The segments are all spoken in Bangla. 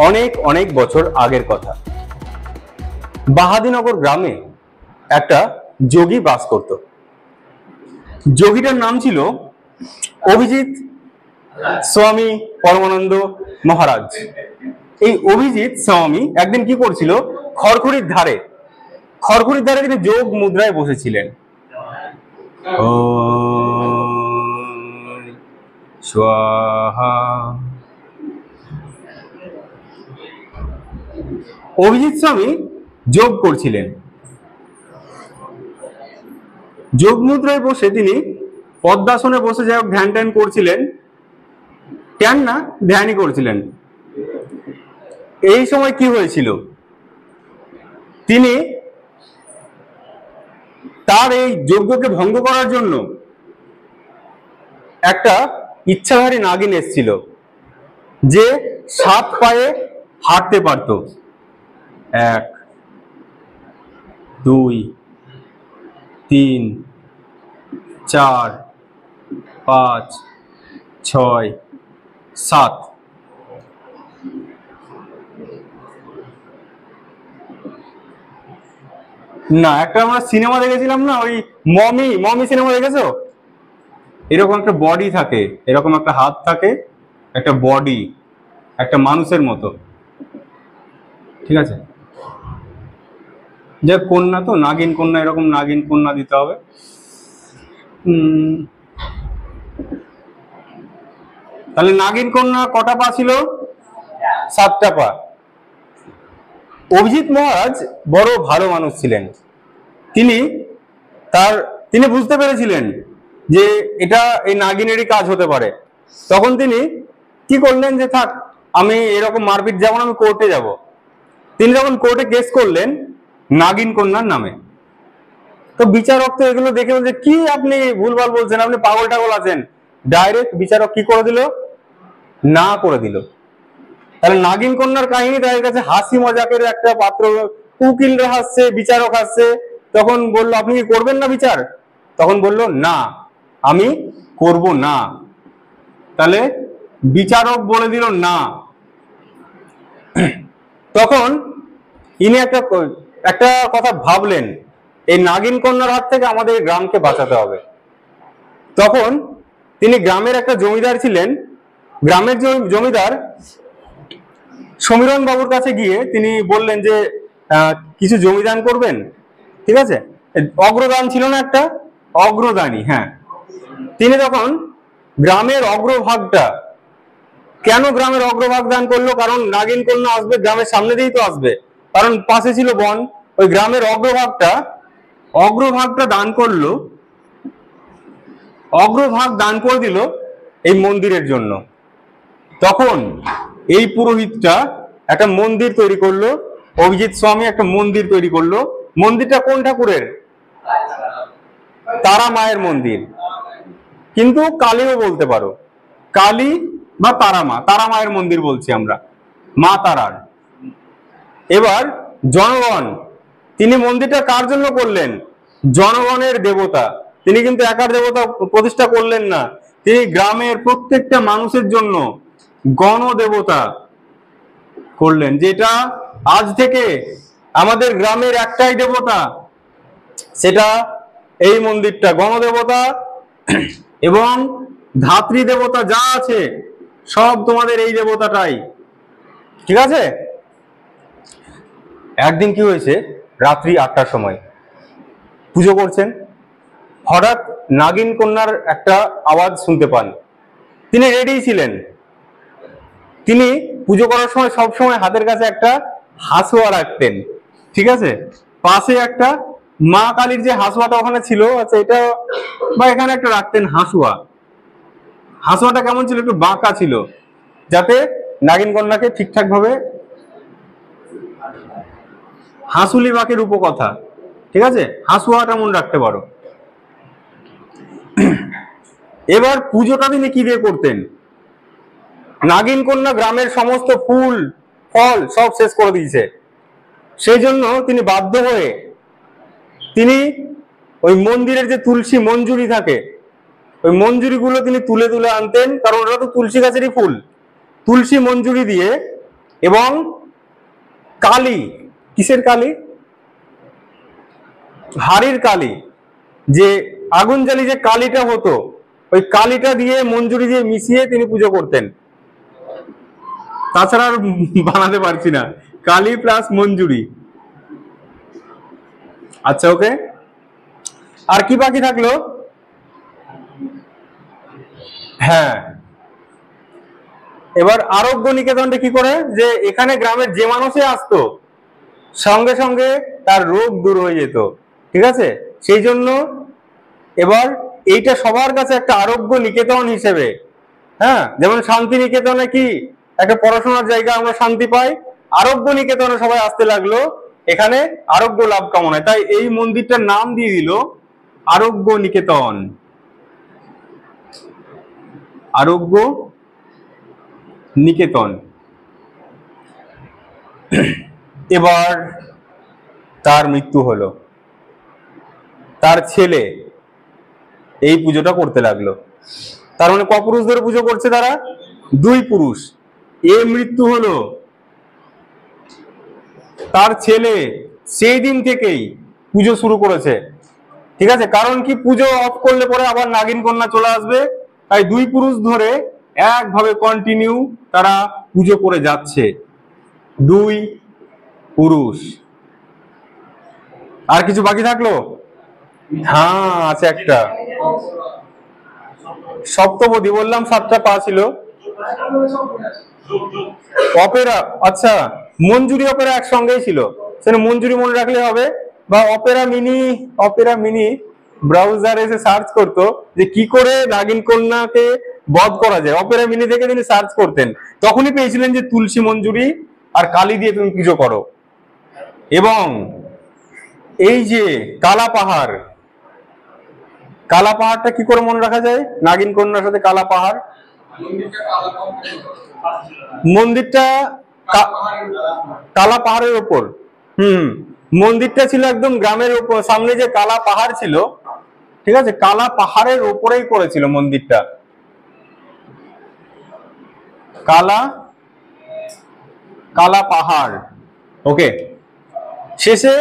অনেক অনেক বছর আগের কথা। বাহাদীনগর গ্রামে একটা যোগী বাস করত। যোগীটার নাম ছিল অভিজিৎ স্বামী পরমানন্দ মহারাজ। এই অভিজিৎ স্বামী একদিন কি করছিল, খড়খড়ির ধারে তিনি যোগ মুদ্রায় বসেছিলেন। ওম স্বাহা। অভিজিৎ স্বামী যোগ করছিলেন। যোগ মুদ্রায় বসে তিনি পদ্মাসনে বসে যাই হোক ধ্যান করছিলেন, ধ্যানই করছিলেন। এই সময় কি হয়েছিল, তিনি তার এই যজ্ঞকে ভঙ্গ করার জন্য একটা ইচ্ছাধারী নাগিন এসেছিল, যে 7 পায়ে হাঁটতে পারত। 1 2 3 4 5 6 7। না, একটা আমরা সিনেমা দেখেছিলাম না, ওই মমি সিনেমা দেখেছো? এরকম একটা বডি থাকে, এরকম একটা হাত থাকে, একটা বডি একটা মানুষের মতো, ঠিক আছে? যে কন্যা তো নাগিন কন্যা, এরকম নাগিন কন্যা দিতে হবে। তাহলে নাগিন কন্যা কটা পা ছিল? 7টা পা। অভিজিৎ মহারাজ বড় ভালো মানুষ ছিলেন। তিনি বুঝতে পেরেছিলেন যে এটা এই নাগিনেরই কাজ হতে পারে। তখন তিনি কি করলেন, যে থাক, আমি এরকম মারপিট যাব না, আমি কোর্টে যাব। তিনি যখন কোর্টে কেস করলেন নাগিন কন্যার নামে, তো বিচারক তো এগুলো দেখে বলছে, কি আপনি ভুলভাল বলছেন, আপনি পাগল টাগল আছেন। ডাইরেক্ট বিচারক কি করে দিল, না করে দিল। তাহলে নাগিন কন্যার কাহিনী তাদের কাছে হাসি মজাকের একটা পাত্র। উকিলরা হাসছে, বিচারক হাসছে। তখন বললো, আপনি কি করবেন না বিচার? তখন বললো, না, আমি করব না। তাহলে বিচারক বলে দিল না। তখন ইনি একটা কথা ভাবলেন, এই নাগিন কন্যার হাত থেকে আমাদের গ্রামকে বাঁচাতে হবে। তখন তিনি গ্রামের একটা জমিদার ছিলেন, গ্রামের জমিদার সমীরণ বাবুর কাছে গিয়ে তিনি বললেন যে কিছু জমিদান করবেন, ঠিক আছে? অগ্রদান ছিল না একটা, অগ্রদানী, হ্যাঁ। তিনি তখন গ্রামের অগ্রভাগটা, কেন গ্রামের অগ্রভাগ দান করলো? কারণ নাগিন কন্যা আসবে গ্রামের সামনে দিয়েই তো আসবে, কারণ পাশে ছিল বন। ওই গ্রামের অগ্রভাগটা দান করলো, অগ্রভাগ দান করে দিল এই মন্দিরের জন্য। তখন এই পুরোহিতটা একটা মন্দির তৈরি করলো, অভিজিৎ স্বামী একটা মন্দির তৈরি করলো। মন্দিরটা কোন ঠাকুরের? তারা মায়ের মন্দির, কিন্তু কালীও বলতে পারো, কালী বা তারা মায়ের মন্দির বলছি আমরা, মা তারার। এবার জনগণ, তিনি মন্দিরটা কার জন্য করলেন? জনগণের দেবতা। তিনি কিন্তু একার দেবতা প্রতিষ্ঠা করলেন না, তিনি গ্রামের প্রত্যেকটা মানুষের জন্য গণদেবতা করলেন, যেটা আজ থেকে আমাদের গ্রামের একটাই দেবতা, সেটা এই মন্দিরটা গণদেবতা। এবং ধাত্রী দেবতা যা আছে সব তোমাদের এই দেবতাটাই, ঠিক আছে? একদিন কি হয়েছে, রাত্রি 8টার সময় পুজো করছেন, হঠাৎ নাগিন কন্যার একটা আওয়াজ শুনতে পান। তিনি রেডি ছিলেন। তিনি পুজো করার সময় সব সময় হাতের কাছে একটা হাসুয়া রাখতেন, ঠিক আছে? পাশে একটা মা কালীর যে হাসুয়াটা ওখানে ছিল, আচ্ছা, এটা বা এখানে একটা রাখতেন হাসুয়া। হাসুয়াটা কেমন ছিল? একটু বাঁকা ছিল, যাতে নাগিন কন্যাকে ঠিকঠাক ভাবে, হাসুলি বাঁকের উপকথা, ঠিক আছে? হাসুয়াটা মনে রাখতে পারো। এবার পুজোটা তিনি কি দিয়ে করতেন? নাগিন কন্যা গ্রামের সমস্ত ফুল ফল সব শেষ করে দিয়েছে, সেই জন্য তিনি বাধ্য হয়ে তিনি ওই মন্দিরের যে তুলসী মঞ্জুরি থাকে, ওই মঞ্জুরিগুলো তিনি তুলে তুলে আনতেন, কারণ ওটা তো তুলসী গাছেরই ফুল। তুলসী মঞ্জুরি দিয়ে এবং কালী, কিসের কালী? হাড়ির কালী, যে আগুন জ্বালি যে কালীটা হতো, ওই কালীটা দিয়ে মঞ্জুরি দিয়ে মিশিয়ে তিনি পুজো করতেন। তাছাড়া আর বানাতে পারছি না, কালী প্লাস মঞ্জুরি। আচ্ছা, ওকে। আর কি বাকি থাকলো? হ্যাঁ, এবার আরোগ্য নিকেতনটা কি করে, যে এখানে গ্রামের যে মানুষে আসতো সঙ্গে সঙ্গে তার রোগ দূর হয়ে যেত, ঠিক আছে? সেই জন্য এবার এইটা সবার কাছে একটা আরোগ্য নিকেতন হিসেবে, হ্যাঁ, যেমন শান্তি নিকেতনে কি একটা পড়াশোনার জায়গা, আমরা শান্তি পাই, আরোগ্য নিকেতনে সবাই আসতে লাগলো এখানে আরোগ্য লাভ কামনায়, তাই এই মন্দিরটার নাম দিয়ে দিল আরোগ্য নিকেতন। আরোগ্য নিকেতন। এবার তার মৃত্যু হলো, তার ছেলে এই পুজোটা করতে লাগলো। তার মানে ক পুরুষ ধরে পুজো করছে তারা? 2 পুরুষ। এ মৃত্যু হলো, তার ছেলে সেই দিন থেকেই পুজো শুরু করেছে, ঠিক আছে? কারণ কি, পুজো অফ করলে পরে আবার নাগিন কন্যা চলে আসবে, তাই 2 পুরুষ ধরে একভাবে কন্টিনিউ তারা পুজো করে যাচ্ছে। 2 পুরুষ। আর কিছু বাকি থাকলো? হ্যাঁ, আছে একটা সপ্তপদী, বললাম 7টা পা ছিল। অপেরা, আচ্ছা, মঞ্জুরি অপেরা একসঙ্গেই ছিল, সেটা মঞ্জুরি মনে রাখলে হবে, বা অপেরা মিনি। অপেরা মিনি ব্রাউজারে এসে সার্চ করতো যে কি করে নাগিন কন্যাকে বধ করা যায়, অপেরা মিনি থেকে তিনি সার্চ করতেন, তখনই পেয়েছিলেন যে তুলসী মঞ্জুরি আর কালী দিয়ে তুমি পুজো করো। এবং এই যে কালা পাহাড়, কালা পাহাড়টা কি করে মনে রাখা যায় নাগিন কন্যার সাথে? কালা পাহাড়, মন্দিরটা কালা পাহাড়ের ওপর। মন্দিরটা ছিল একদম গ্রামের উপর, সামনে যে কালা পাহাড় ছিল, ঠিক আছে, কালা পাহাড়ের উপরেই করেছিল মন্দিরটা। কালা পাহাড়, ওকে। শেষে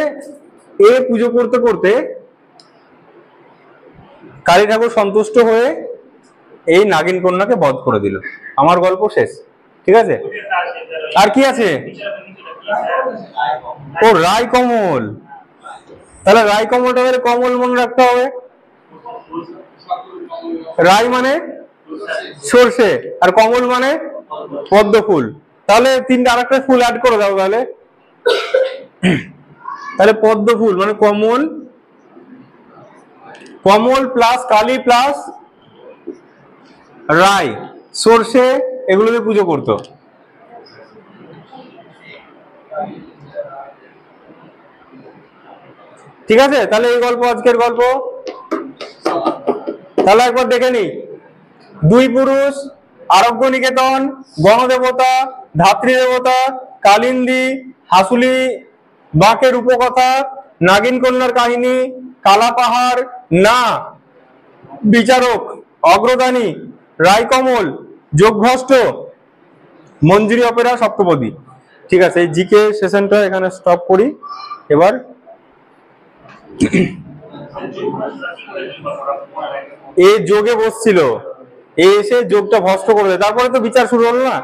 এ পুজো করতে করতে কালী ঠাকুর সন্তুষ্ট হয়ে এই নাগিন কন্যাকে বধ করে দিল। আমার গল্প শেষ, ঠিক আছে? আর কি আছে? ও, রায় কমল। তাহলে রায় কমলটা কমল মনে রাখতে হবে। রাই মানে সর্ষে, আর কমল মানে পদ্ম ফুল। তাহলে তিনটা আরেকটা ফুল অ্যাড করে দাও তাহলে। তাহলে পদ্ম ফুল মানে কমল, কমল প্লাস কালী প্লাস রাই, সর্ষে, এগুলোকে পুজো করতো। ঠিক আছে, তাহলে এই গল্প আজকের গল্প। তাহলে একবার দেখে নি। 2 পুরুষ, আরোগ্য নিকেতন, গণদেবতা, ধাত্রী দেবতা, কালিন্দী, হাসুলি বাঁকের উপকথা, নাগিন কন্যার কাহিনী, কালা পাহাড়, না বিচারক, অগ্রদানী, রায়কমল, যোগভ্রষ্ট, মঞ্জুরি অপেরা, সপ্তপদী। ঠিক আছে, এই জিকে সেশনটা এখানে স্টপ করি। এবার এ যোগে বসছিল, এ এসে যোগটা ভ্রষ্ট করে দেয়, তারপরে তো বিচার শুরু হলো না।